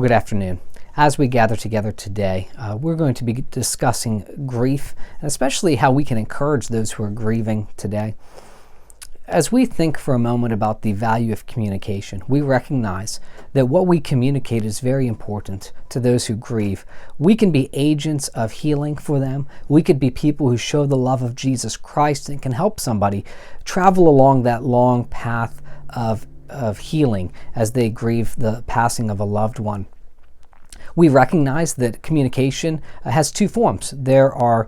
Well, good afternoon. As we gather together today, we're going to be discussing grief, and especially how we can encourage those who are grieving today. As we think for a moment about the value of communication, we recognize that what we communicate is very important to those who grieve. We can be agents of healing for them. We could be people who show the love of Jesus Christ and can help somebody travel along that long path of healing as they grieve the passing of a loved one. We recognize that communication has two forms. There are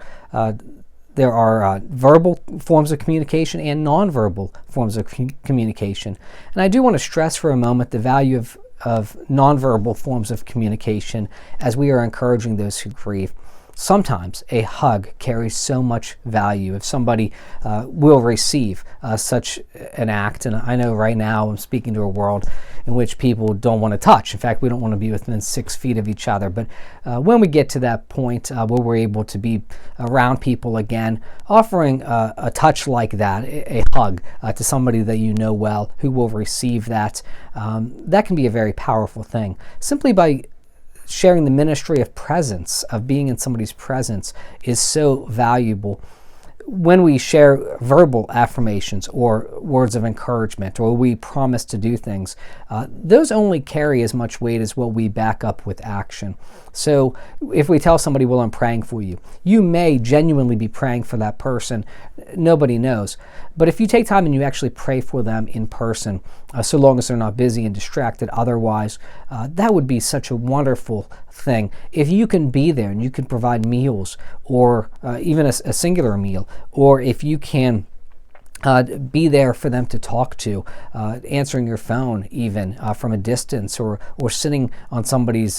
verbal forms of communication and nonverbal forms of communication. And I do want to stress for a moment the value of nonverbal forms of communication as we are encouraging those who grieve. Sometimes a hug carries so much value if somebody will receive such an act. And I know right now I'm speaking to a world in which people don't want to touch. In fact, we don't want to be within 6 feet of each other. But when we get to that point where we're able to be around people again, offering a touch like that, a hug to somebody that you know well who will receive that, that can be a very powerful thing. Simply by sharing the ministry of presence, of being in somebody's presence, is so valuable. When we share verbal affirmations or words of encouragement, or we promise to do things, those only carry as much weight as what we back up with action. So if we tell somebody, well, I'm praying for you, you may genuinely be praying for that person. Nobody knows. But if you take time and you actually pray for them in person, so long as they're not busy and distracted otherwise, that would be such a wonderful thing. If you can be there and you can provide meals, or even a singular meal, or if you can be there for them to talk to, answering your phone even from a distance, or sitting on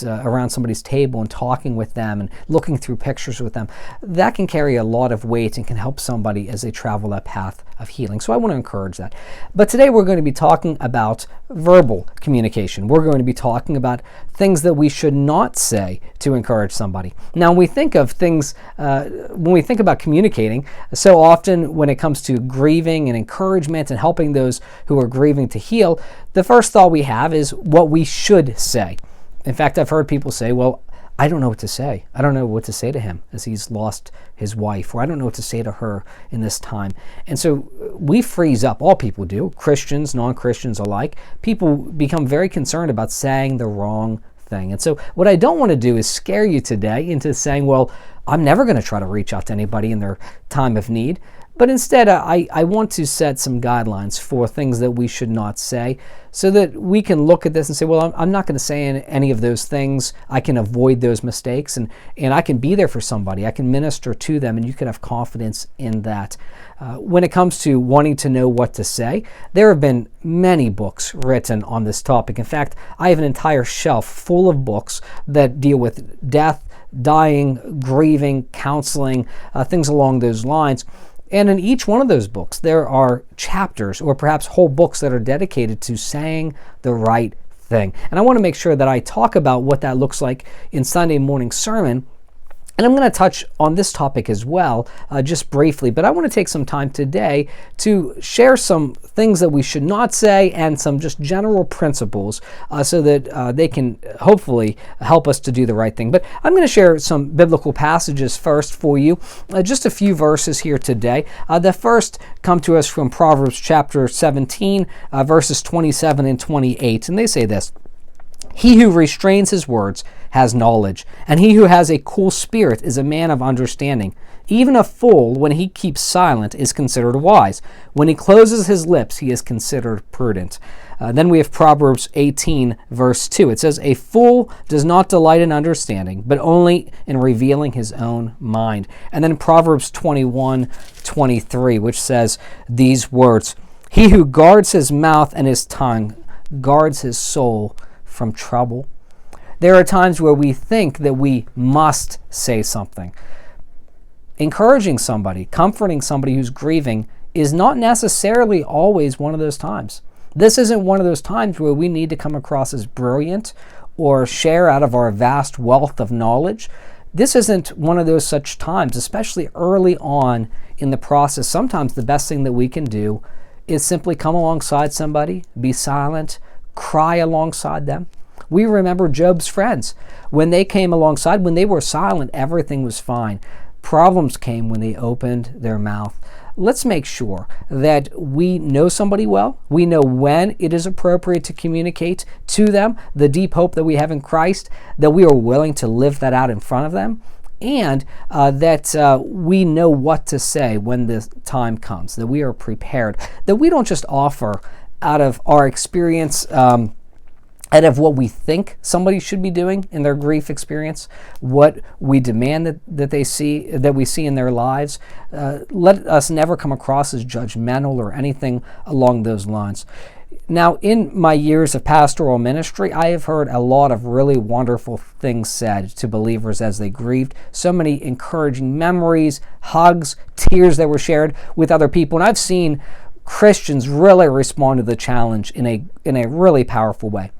around somebody's table and talking with them and looking through pictures with them, that can carry a lot of weight and can help somebody as they travel that path of healing. So I want to encourage that. But today we're going to be talking about verbal communication. We're going to be talking about things that we should not say to encourage somebody. Now, when we think of things, when we think about communicating, so often when it comes to grieving and encouragement and helping those who are grieving to heal, the first thought we have is what we should say. In fact, I've heard people say, well, I don't know what to say. I don't know what to say to him as he's lost his wife, or I don't know what to say to her in this time. And so we freeze up. All people do, Christians, non-Christians alike. People become very concerned about saying the wrong thing. And so what I don't want to do is scare you today into saying, well, I'm never going to try to reach out to anybody in their time of need. But instead, I want to set some guidelines for things that we should not say, so that we can look at this and say, well, I'm not going to say any of those things. I can avoid those mistakes, and I can be there for somebody. I can minister to them, and you can have confidence in that. When it comes to wanting to know what to say, there have been many books written on this topic. In fact, I have an entire shelf full of books that deal with death, dying, grieving, counseling, things along those lines. And in each one of those books, there are chapters or perhaps whole books that are dedicated to saying the right thing. And I want to make sure that I talk about what that looks like in Sunday morning sermon. And I'm going to touch on this topic as well, just briefly. But I want to take some time today to share some things that we should not say and some just general principles so that they can hopefully help us to do the right thing. But I'm going to share some biblical passages first for you, just a few verses here today. The first come to us from Proverbs chapter 17, verses 27 and 28. And they say this: "He who restrains his words has knowledge, and he who has a cool spirit is a man of understanding. Even a fool, when he keeps silent, is considered wise. When he closes his lips, he is considered prudent." Then we have Proverbs 18, verse 2. It says, "A fool does not delight in understanding, but only in revealing his own mind." And then Proverbs 21, 23, which says these words: "He who guards his mouth and his tongue guards his soul from trouble." There are times where we think that we must say something. Encouraging somebody, comforting somebody who's grieving is not necessarily always one of those times. This isn't one of those times where we need to come across as brilliant or share out of our vast wealth of knowledge. This isn't one of those such times, especially early on in the process. Sometimes the best thing that we can do is simply come alongside somebody, be silent, cry alongside them, We remember Job's friends. When they came alongside, when they were silent, everything was fine. Problems came when they opened their mouth. Let's make sure that we know somebody well. We know when it is appropriate to communicate to them the deep hope that we have in Christ, that we are willing to live that out in front of them, and that we know what to say when the time comes, that we are prepared, that we don't just offer out of our experience, out of what we think somebody should be doing in their grief experience, what we demand that we see in their lives. Let us never come across as judgmental or anything along those lines. Now, in my years of pastoral ministry, I have heard a lot of really wonderful things said to believers as they grieved. So many encouraging memories, hugs, tears that were shared with other people. And I've seen Christians really respond to the challenge in a really powerful way.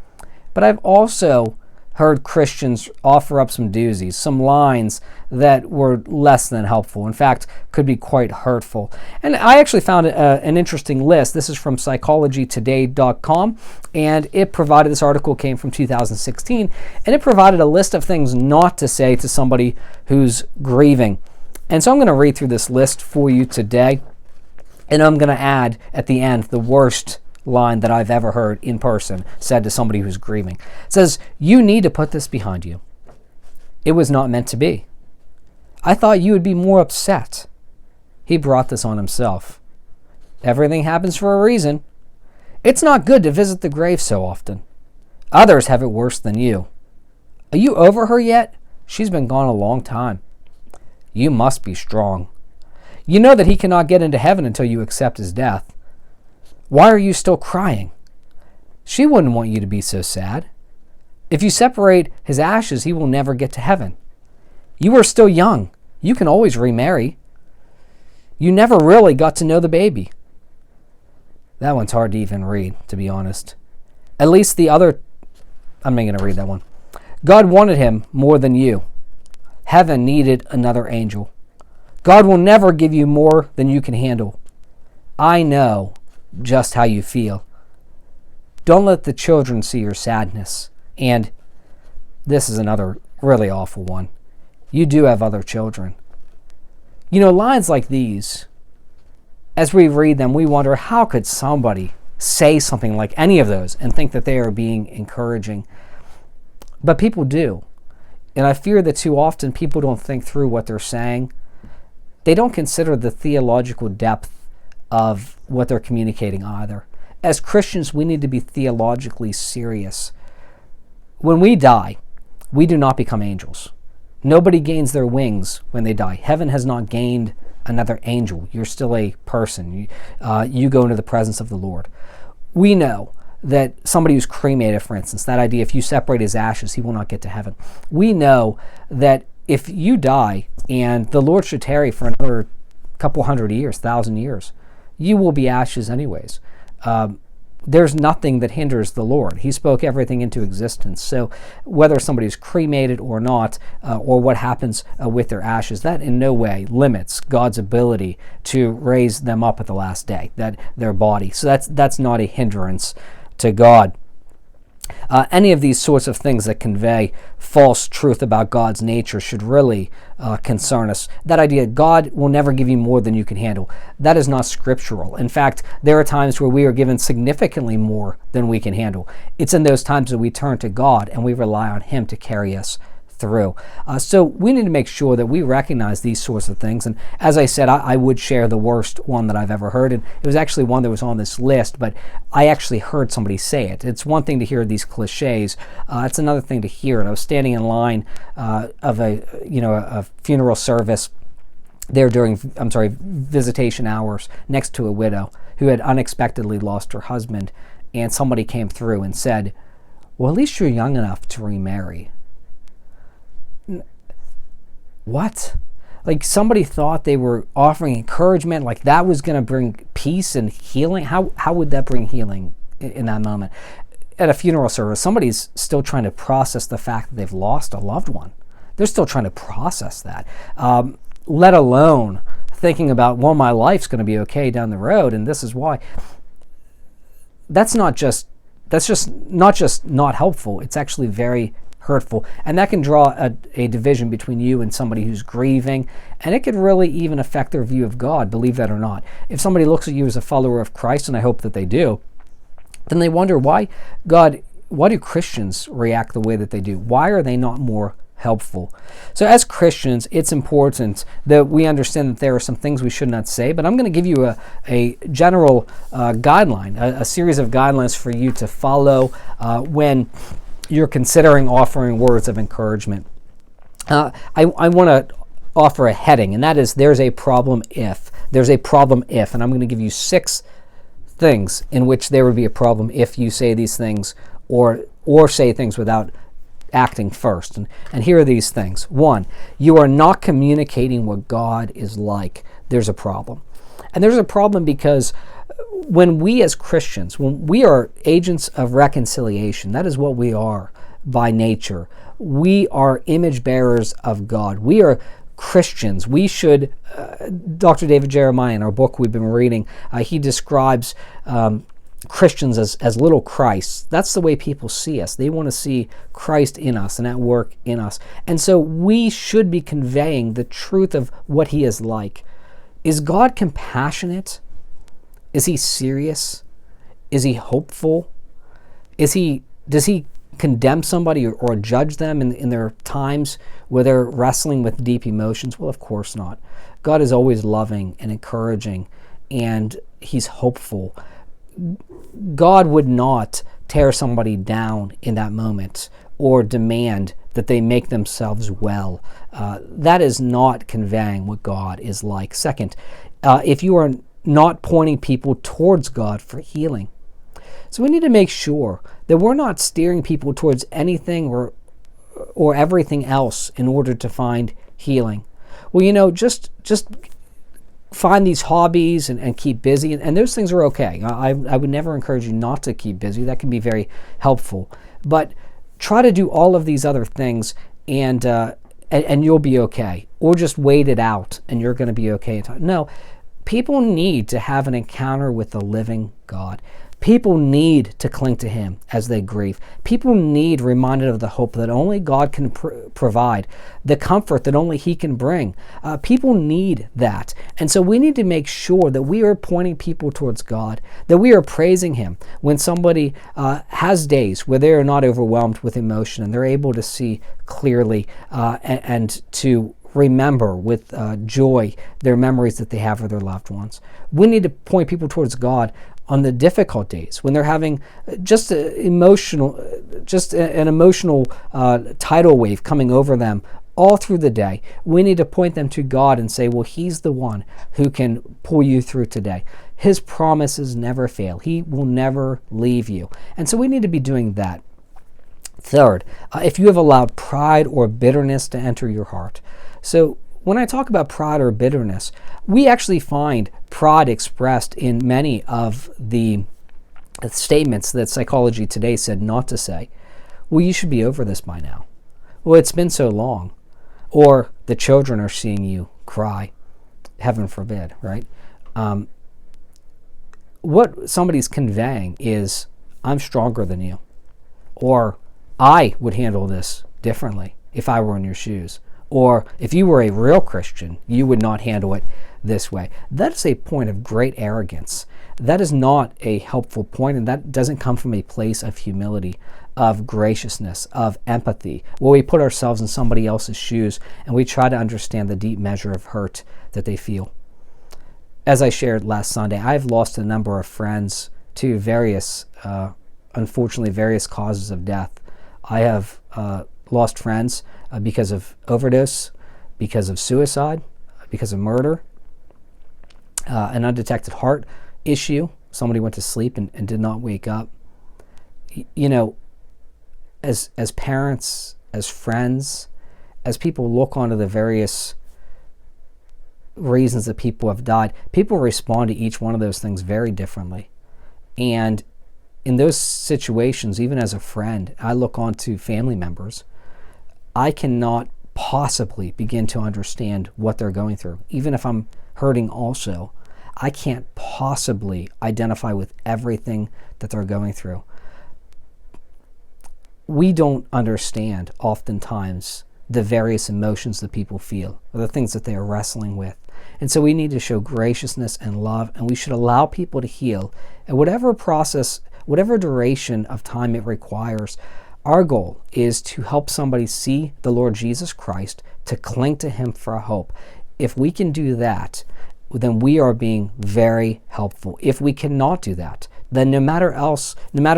But I've also heard Christians offer up some doozies, some lines that were less than helpful. In fact, could be quite hurtful. And I actually found an interesting list. This is from psychologytoday.com, and this article came from 2016, and it provided a list of things not to say to somebody who's grieving. And so I'm going to read through this list for you today, and I'm going to add at the end the worst line that I've ever heard in person said to somebody who's grieving. It says, "You need to put this behind you. It was not meant to be. I thought you would be more upset. He brought this on himself. Everything happens for a reason. It's not good to visit the grave so often. Others have it worse than you. Are you over her yet? She's been gone a long time. You must be strong. You know that he cannot get into heaven until you accept his death. Why are you still crying? She wouldn't want you to be so sad. If you separate his ashes, he will never get to heaven. You are still young. You can always remarry. You never really got to know the baby." That one's hard to even read, to be honest. At least I'm not going to read that one. "God wanted him more than you. Heaven needed another angel. God will never give you more than you can handle. I know just how you feel. Don't let the children see your sadness." And this is another really awful one. "You do have other children." Lines like these, as we read them, we wonder, how could somebody say something like any of those and think that they are being encouraging? But people do. And I fear that too often people don't think through what they're saying. They don't consider the theological depth of what they're communicating either. As Christians, we need to be theologically serious. When we die, we do not become angels. Nobody gains their wings when they die. Heaven has not gained another angel. You're still a person. You go into the presence of the Lord. We know that somebody who's cremated, for instance, that idea, if you separate his ashes, he will not get to heaven. We know that if you die and the Lord should tarry for another couple hundred years, 1,000 years, you will be ashes anyways. There's nothing that hinders the Lord. He spoke everything into existence. So whether somebody's cremated or not, or what happens with their ashes, that in no way limits God's ability to raise them up at the last day, that their body. So that's not a hindrance to God. Any of these sorts of things that convey false truth about God's nature should really concern us. That idea, God will never give you more than you can handle, that is not scriptural. In fact, there are times where we are given significantly more than we can handle. It's in those times that we turn to God and we rely on Him to carry us through. So we need to make sure that we recognize these sorts of things. And as I said, I would share the worst one that I've ever heard. And it was actually one that was on this list, but I actually heard somebody say it. It's one thing to hear these cliches. It's another thing to hear it. I was standing in line of a funeral service there during, visitation hours next to a widow who had unexpectedly lost her husband. And somebody came through and said, "Well, at least you're young enough to remarry." What? Like somebody thought they were offering encouragement, like that was going to bring peace and healing? How would that bring healing in that moment? At a funeral service, somebody's still trying to process the fact that they've lost a loved one. They're still trying to process that, let alone thinking about, well, my life's going to be okay down the road, and this is why. That's not just that's just not helpful. It's actually very hurtful, and that can draw a division between you and somebody who's grieving, and it could really even affect their view of God, believe that or not. If somebody looks at you as a follower of Christ, and I hope that they do, then they wonder why do Christians react the way that they do? Why are they not more helpful? So as Christians, it's important that we understand that there are some things we should not say, but I'm going to give you a general guideline, a series of guidelines for you to follow when you're considering offering words of encouragement. I want to offer a heading, and that is there's a problem if. There's a problem if, and I'm going to give you 6 things in which there would be a problem if you say these things or say things without acting first. And here are these things. 1, you are not communicating what God is like. There's a problem. And there's a problem because when we as Christians, when we are agents of reconciliation, that is what we are by nature. We are image bearers of God. We are Christians. We should, Dr. David Jeremiah, in our book we've been reading, he describes Christians as little Christs. That's the way people see us. They want to see Christ in us and at work in us. And so we should be conveying the truth of what he is like. Is God compassionate? Is he serious? Is he hopeful? Does he condemn somebody or judge them in their times where they're wrestling with deep emotions? Well, of course not. God is always loving and encouraging, and he's hopeful. God would not tear somebody down in that moment or demand that they make themselves well. That is not conveying what God is like. Second, if you are not pointing people towards God for healing. So we need to make sure that we're not steering people towards anything or everything else in order to find healing. Well, just find these hobbies and keep busy, and those things are okay. I would never encourage you not to keep busy. That can be very helpful. But try to do all of these other things and you'll be okay. Or just wait it out and you're going to be okay. No. People need to have an encounter with the living God. People need to cling to him as they grieve. People need reminded of the hope that only God can provide, the comfort that only he can bring. People need that. And so we need to make sure that we are pointing people towards God, that we are praising him when somebody has days where they are not overwhelmed with emotion and they're able to see clearly and to remember with joy their memories that they have of their loved ones. We need to point people towards God on the difficult days when they're having just an emotional tidal wave coming over them all through the day. We need to point them to God and say, well, he's the one who can pull you through today. His promises never fail. He will never leave you. And so we need to be doing that. Third, if you have allowed pride or bitterness to enter your heart. So when I talk about pride or bitterness, we actually find pride expressed in many of the statements that Psychology Today said not to say. Well, you should be over this by now. Well, it's been so long. Or the children are seeing you cry. Heaven forbid, right? What somebody's conveying is, I'm stronger than you. Or, I would handle this differently if I were in your shoes. Or if you were a real Christian, you would not handle it this way. That is a point of great arrogance. That is not a helpful point, and that doesn't come from a place of humility, of graciousness, of empathy, where we put ourselves in somebody else's shoes and we try to understand the deep measure of hurt that they feel. As I shared last Sunday, I've lost a number of friends to unfortunately, various causes of death. I have lost friends because of overdose, because of suicide, because of murder, an undetected heart issue. Somebody went to sleep and did not wake up. As parents, as friends, as people look onto the various reasons that people have died, people respond to each one of those things very differently. And in those situations, even as a friend, I look onto family members. I cannot possibly begin to understand what they're going through. Even if I'm hurting also, I can't possibly identify with everything that they're going through. we don't understand oftentimes the various emotions that people feel or the things that they are wrestling with. And so we need to show graciousness and love, and we should allow people to heal at whatever process, whatever duration of time it requires. Our goal is to help somebody see the Lord Jesus Christ, to cling to him for hope. If we can do that, then we are being very helpful. If we cannot do that, then no matter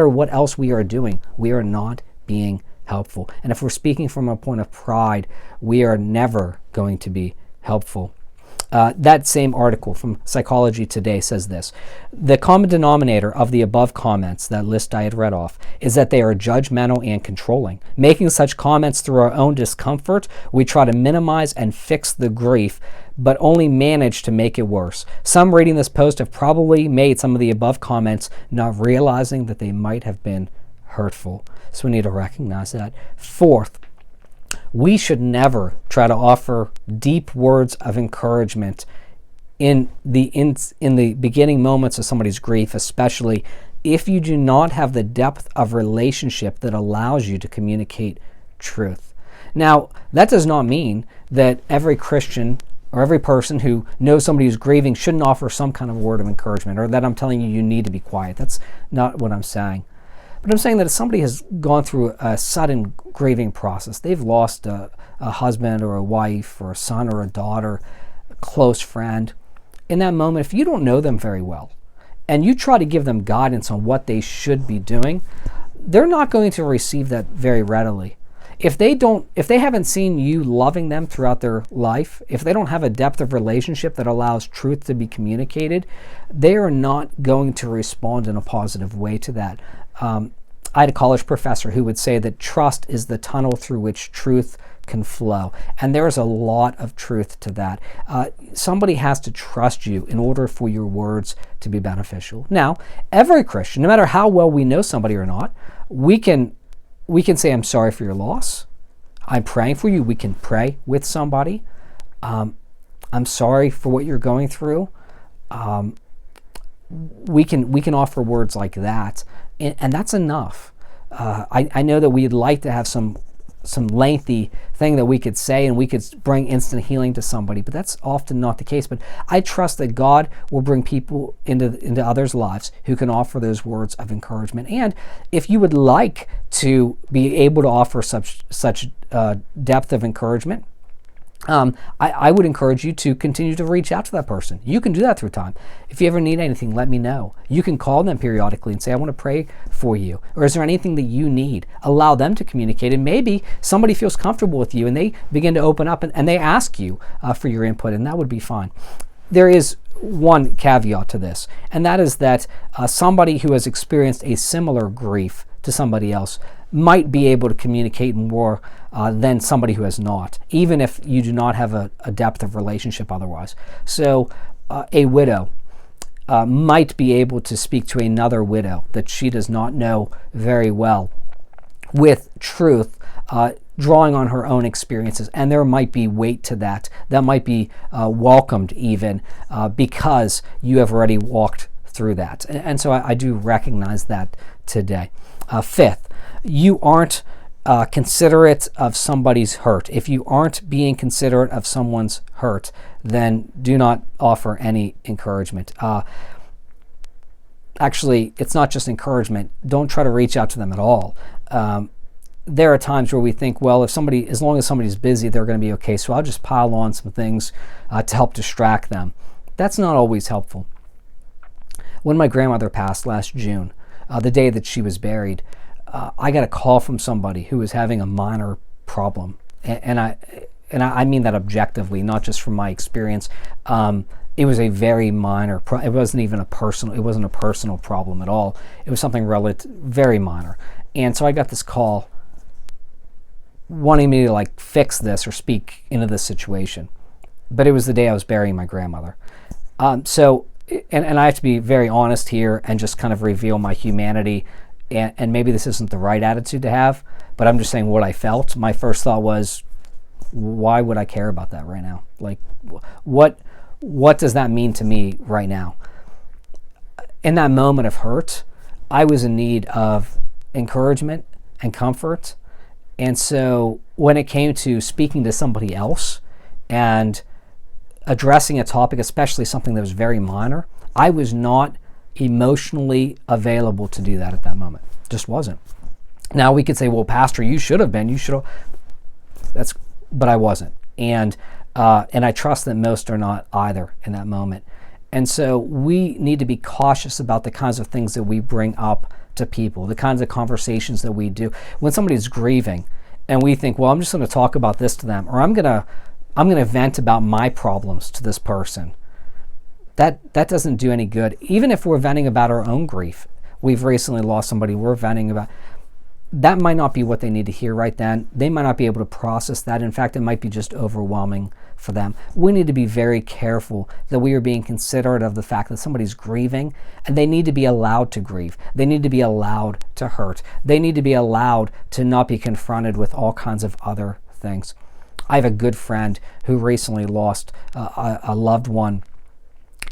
what else we are doing, we are not being helpful. And if we're speaking from a point of pride, we are never going to be helpful. That same article from Psychology Today says this: the common denominator of the above comments, that list I had read off, is that they are judgmental and controlling. Making such comments through our own discomfort, we try to minimize and fix the grief, but only manage to make it worse. Some reading this post have probably made some of the above comments, not realizing that they might have been hurtful. So we need to recognize that. Fourth, we should never try to offer deep words of encouragement in the beginning moments of somebody's grief, especially if you do not have the depth of relationship that allows you to communicate truth. Now, that does not mean that every Christian or every person who knows somebody who's grieving shouldn't offer some kind of word of encouragement, or that I'm telling you need to be quiet. That's not what I'm saying. But I'm saying that if somebody has gone through a sudden grieving process, they've lost a husband or a wife or a son or a daughter, a close friend, in that moment, if you don't know them very well and you try to give them guidance on what they should be doing, they're not going to receive that very readily. If they haven't seen you loving them throughout their life, if they don't have a depth of relationship that allows truth to be communicated, they are not going to respond in a positive way to that. I had a college professor who would say that trust is the tunnel through which truth can flow. And there's a lot of truth to that. Somebody has to trust you in order for your words to be beneficial. Now, every Christian, no matter how well we know somebody or not, we can say, I'm sorry for your loss. I'm praying for you. We can pray with somebody. I'm sorry for what you're going through. We can offer words like that, and that's enough. I know that we'd like to have some lengthy thing that we could say and we could bring instant healing to somebody, but that's often not the case. But I trust that God will bring people into others' lives who can offer those words of encouragement. And if you would like to be able to offer such depth of encouragement, I would encourage you to continue to reach out to that person. You can do that through time. If you ever need anything, let me know. You can call them periodically and say, I want to pray for you. Or is there anything that you need? Allow them to communicate. And maybe somebody feels comfortable with you and they begin to open up and they ask you for your input, and that would be fine. There is one caveat to this, and that is that somebody who has experienced a similar grief to somebody else might be able to communicate more than somebody who has not, even if you do not have a depth of relationship otherwise. So a widow might be able to speak to another widow that she does not know very well with truth, drawing on her own experiences, and there might be weight to that. That might be welcomed even because you have already walked through that. And so I do recognize that today. Fifth, you aren't considerate of somebody's hurt. If you aren't being considerate of someone's hurt, then do not offer any encouragement. Actually, it's not just encouragement. Don't try to reach out to them at all. There are times where we think, well, as long as somebody's busy, they're going to be okay, so I'll just pile on some things to help distract them. That's not always helpful. When my grandmother passed last June, the day that she was buried, I got a call from somebody who was having a minor problem, and I mean that objectively, not just from my experience. It was a very minor. It wasn't a personal problem at all. It was something very minor, and so I got this call wanting me to fix this or speak into this situation. But it was the day I was burying my grandmother. So I have to be very honest here and just kind of reveal my humanity. And maybe this isn't the right attitude to have, but I'm just saying what I felt. My first thought was, why would I care about that right now? What does that mean to me right now? In that moment of hurt, I was in need of encouragement and comfort. And so when it came to speaking to somebody else and addressing a topic, especially something that was very minor, I was not emotionally available to do that at that moment. Just wasn't. Now we could say, well, Pastor, you should have been. You should have. But I wasn't. And I trust that most are not either in that moment. And so we need to be cautious about the kinds of things that we bring up to people, the kinds of conversations that we do. When somebody's grieving and we think, well, I'm just going to talk about this to them, or I'm going to vent about my problems to this person. That doesn't do any good. Even if we're venting about our own grief, we've recently lost somebody, we're venting about, that might not be what they need to hear right then. They might not be able to process that. In fact, it might be just overwhelming for them. We need to be very careful that we are being considerate of the fact that somebody's grieving, and they need to be allowed to grieve. They need to be allowed to hurt. They need to be allowed to not be confronted with all kinds of other things. I have a good friend who recently lost a loved one.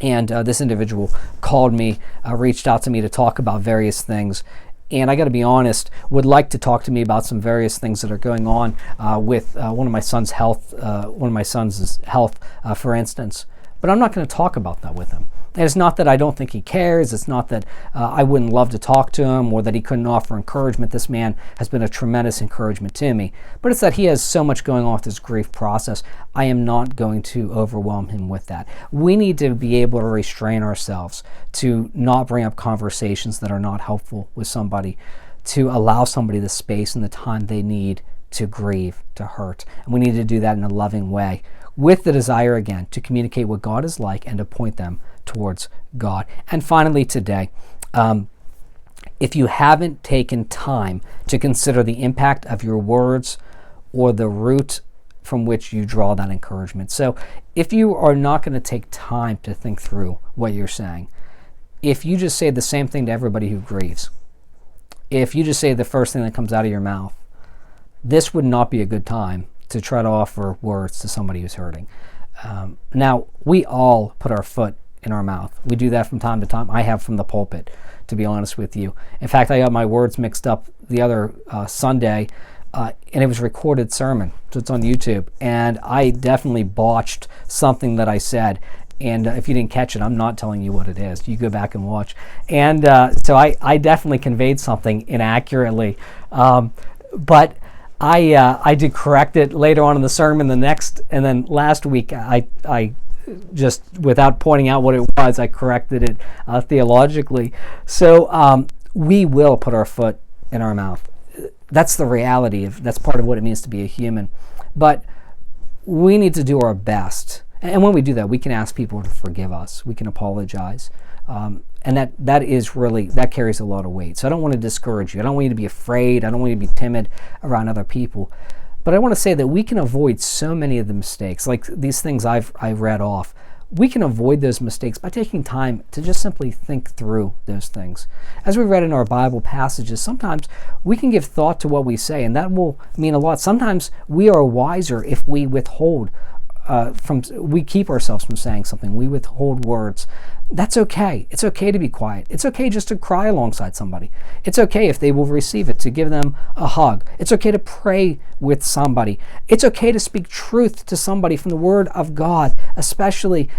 And this individual called me, reached out to me to talk about various things. And I got to be honest, would like to talk to me about some various things that are going on with one of my son's health, for instance. But I'm not going to talk about that with him. And it's not that I don't think he cares. It's not that I wouldn't love to talk to him or that he couldn't offer encouragement. This man has been a tremendous encouragement to me. But it's that he has so much going on with his grief process. I am not going to overwhelm him with that. We need to be able to restrain ourselves to not bring up conversations that are not helpful with somebody, to allow somebody the space and the time they need to grieve, to hurt. And we need to do that in a loving way, with the desire, again, to communicate what God is like and to point them towards God. And finally today, if you haven't taken time to consider the impact of your words or the root from which you draw that encouragement. So if you are not going to take time to think through what you're saying, if you just say the same thing to everybody who grieves, if you just say the first thing that comes out of your mouth, this would not be a good time to try to offer words to somebody who's hurting. Now, we all put our foot in our mouth. We do that from time to time. I have from the pulpit, to be honest with you. In fact, I got my words mixed up the other Sunday, and it was a recorded sermon, so it's on YouTube, and I definitely botched something that I said. And if you didn't catch it, I'm not telling you what it is. You go back and watch. And so I definitely conveyed something inaccurately. But I did correct it later on in the sermon. And then last week, I just, without pointing out what it was, I corrected it theologically. So we will put our foot in our mouth. That's the reality. That's part of what it means to be a human. But we need to do our best. And when we do that, we can ask people to forgive us. We can apologize. And that carries a lot of weight. So I don't want to discourage you. I don't want you to be afraid. I don't want you to be timid around other people. But I want to say that we can avoid so many of the mistakes, like these things I read off. We can avoid those mistakes by taking time to just simply think through those things. As we read in our Bible passages, sometimes we can give thought to what we say, and that will mean a lot. Sometimes we are wiser if we withhold we keep ourselves from saying something. We withhold words. That's okay. It's okay to be quiet. It's okay just to cry alongside somebody. It's okay if they will receive it, to give them a hug. It's okay to pray with somebody. It's okay to speak truth to somebody from the Word of God, especially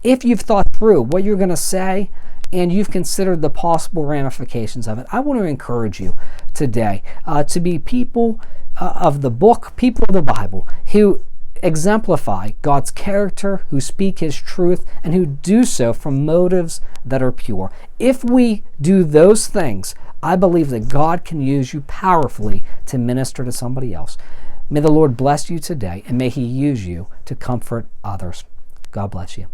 if you've thought through what you're going to say and you've considered the possible ramifications of it. I want to encourage you today to be people of the book, people of the Bible, who exemplify God's character, who speak His truth, and who do so from motives that are pure. If we do those things, I believe that God can use you powerfully to minister to somebody else. May the Lord bless you today, and may He use you to comfort others. God bless you.